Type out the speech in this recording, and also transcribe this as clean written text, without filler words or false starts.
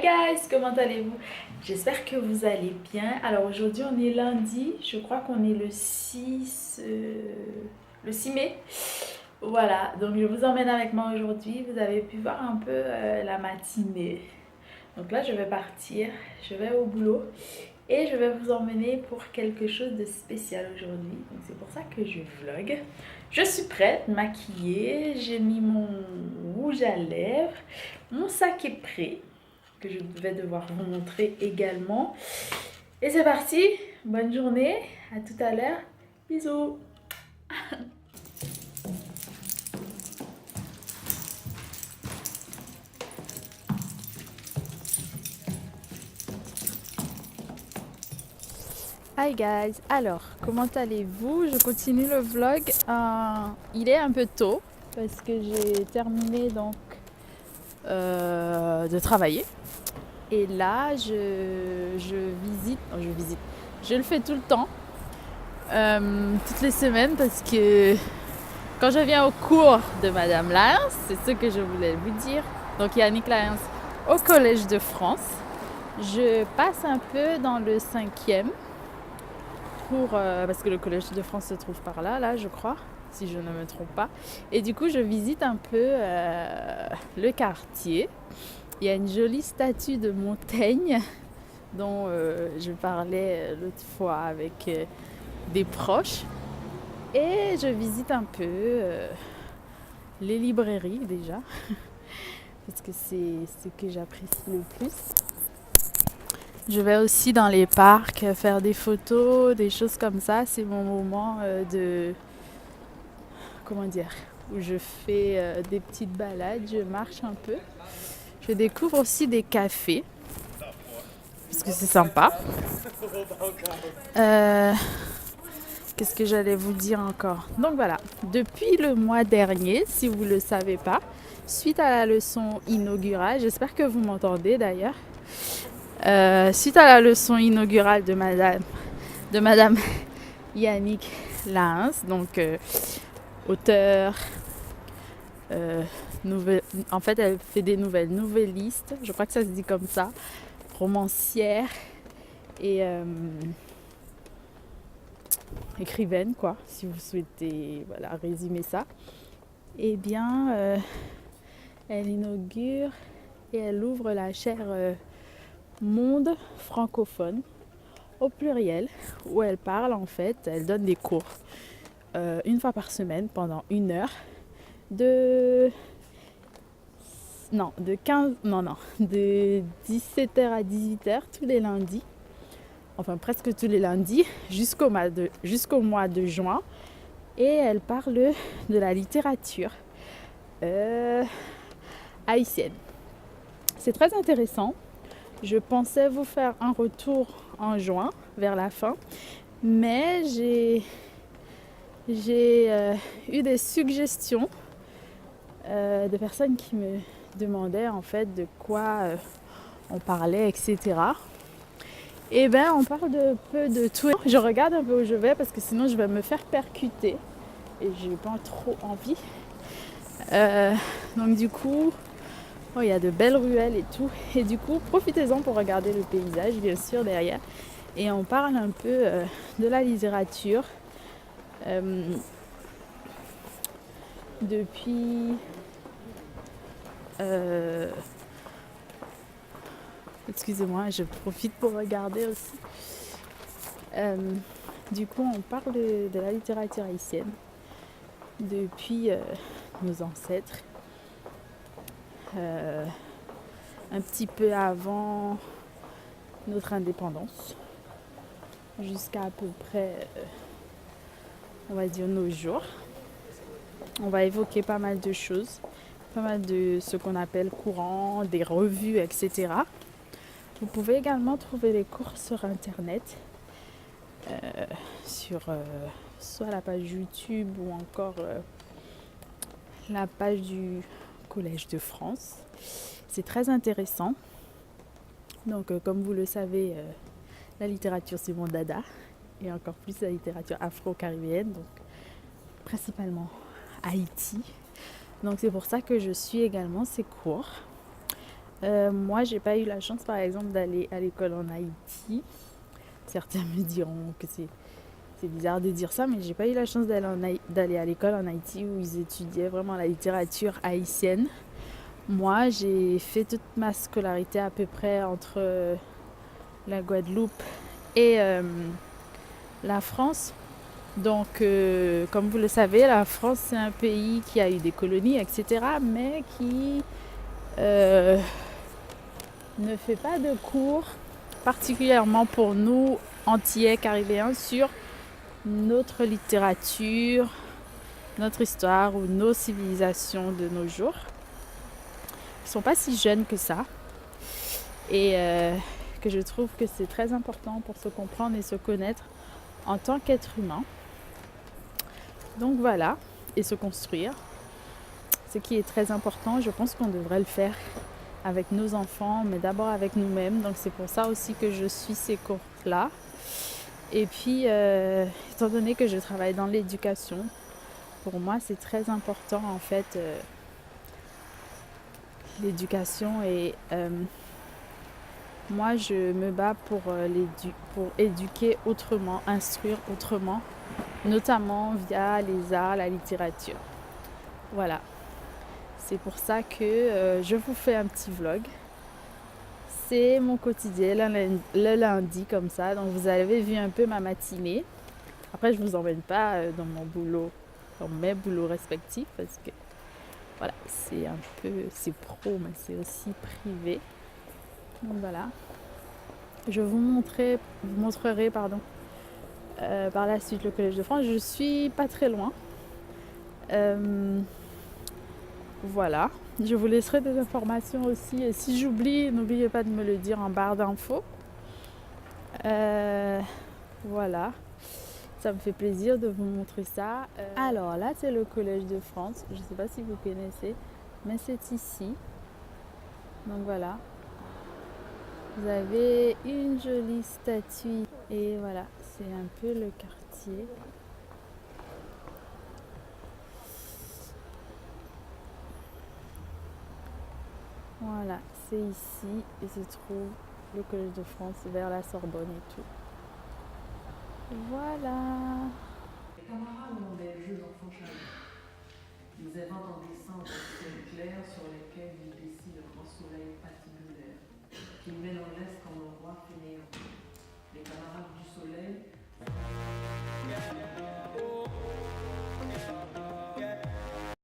Hi guys, comment allez-vous? J'espère que vous allez bien. Alors aujourd'hui on est lundi, je crois qu'on est le 6 mai. Voilà, donc je vous emmène avec moi aujourd'hui. Vous avez pu voir un peu la matinée. Donc là je vais partir, je vais au boulot et je vais vous emmener pour quelque chose de spécial aujourd'hui. Donc c'est pour ça que je vlog. Je suis prête, maquillée, j'ai mis mon rouge à lèvres, mon sac est prêt que je vais devoir vous montrer également. Et c'est parti, bonne journée, à tout à l'heure, bisous. Hi guys, alors comment allez-vous? Je continue le vlog. Il est un peu tôt parce que j'ai terminé donc de travailler. Et là, je le fais tout le temps, toutes les semaines parce que quand je viens au cours de Madame Lyons, c'est ce que je voulais vous dire. Donc Yannick Lyons au Collège de France. Je passe un peu dans le 5e parce que le Collège de France se trouve par là, je crois, si je ne me trompe pas. Et du coup, je visite un peu le quartier. Il y a une jolie statue de Montaigne dont je parlais l'autre fois avec des proches. Et je visite un peu les librairies déjà, parce que c'est ce que j'apprécie le plus. Je vais aussi dans les parcs faire des photos, des choses comme ça. C'est mon moment où je fais des petites balades, je marche un peu. Je découvre aussi des cafés, parce que c'est sympa. Qu'est-ce que j'allais vous dire encore? Donc voilà, depuis le mois dernier, si vous ne le savez pas, suite à la leçon inaugurale, j'espère que vous m'entendez d'ailleurs, suite à la leçon inaugurale de Madame Yannick Lyons, donc auteur, en fait elle fait des novellistes, je crois que ça se dit comme ça, romancière et écrivaine quoi, si vous souhaitez résumer ça. Eh bien, elle inaugure et elle ouvre la chaire Monde francophone au pluriel, où elle parle en fait, elle donne des cours une fois par semaine pendant 1 heure de 17h à 18h tous les lundis, enfin presque tous les lundis jusqu'au mois de juin, et elle parle de la littérature haïtienne. C'est très intéressant. Je pensais vous faire un retour en juin, vers la fin, mais j'ai eu des suggestions de personnes qui me demandaient en fait de quoi on parlait, etc. Et bien on parle de peu de tout. Je regarde un peu où je vais parce que sinon je vais me faire percuter et j'ai pas trop envie. Donc du coup, il y a de belles ruelles et tout. Et du coup, profitez-en pour regarder le paysage, bien sûr, derrière. Et on parle un peu de la littérature. Depuis... excusez-moi, je profite pour regarder aussi. Du coup, on parle de la littérature haïtienne depuis nos ancêtres. Un petit peu avant notre indépendance, jusqu'à à peu près, on va dire, nos jours. On va évoquer pas mal de choses, pas mal de ce qu'on appelle courant, des revues, etc. Vous pouvez également trouver les cours sur internet, sur soit la page YouTube ou encore la page du Collège de France. C'est très intéressant. Donc comme vous le savez, la littérature c'est mon dada, et encore plus la littérature afro-caribéenne, donc principalement Haïti. Donc c'est pour ça que je suis également ces cours. Moi, j'ai pas eu la chance, par exemple, d'aller à l'école en Haïti. Certains me diront que c'est bizarre de dire ça, mais j'ai pas eu la chance d'aller à l'école en Haïti où ils étudiaient vraiment la littérature haïtienne. Moi, j'ai fait toute ma scolarité à peu près entre la Guadeloupe et la France. Donc, comme vous le savez, la France, c'est un pays qui a eu des colonies, etc., mais qui ne fait pas de cours, particulièrement pour nous, Antillais, Caribéens, sur notre littérature, notre histoire ou nos civilisations de nos jours. Ils ne sont pas si jeunes que ça. Et que je trouve que c'est très important pour se comprendre et se connaître en tant qu'être humain. Donc voilà, et se construire. Ce qui est très important, je pense qu'on devrait le faire avec nos enfants, mais d'abord avec nous-mêmes. Donc c'est pour ça aussi que je suis ces cours-là. Et puis, étant donné que je travaille dans l'éducation, pour moi c'est très important en fait l'éducation et moi je me bats pour éduquer autrement, instruire autrement, notamment via les arts, la littérature. Voilà, c'est pour ça que je vous fais un petit vlog. C'est mon quotidien, le lundi comme ça. Donc vous avez vu un peu ma matinée. Après, je ne vous emmène pas dans mon boulot, dans mes boulots respectifs, parce que voilà, c'est pro, mais c'est aussi privé. Donc voilà. Je vous montrerai par la suite le Collège de France. Je suis pas très loin. Voilà. Je vous laisserai des informations aussi. Et si j'oublie, n'oubliez pas de me le dire en barre d'infos. Voilà. Ça me fait plaisir de vous montrer ça. Alors là, c'est le Collège de France. Je ne sais pas si vous connaissez, mais c'est ici. Donc voilà. Vous avez une jolie statue. Et voilà, c'est un peu le quartier. Voilà, c'est ici et se trouve le Collège de France vers la Sorbonne et tout. Voilà. Les camarades ont des jeux d'enfants charmants. Ils inventent en dessin des ciels clairs sur lesquels ils dessinent le grand soleil patine.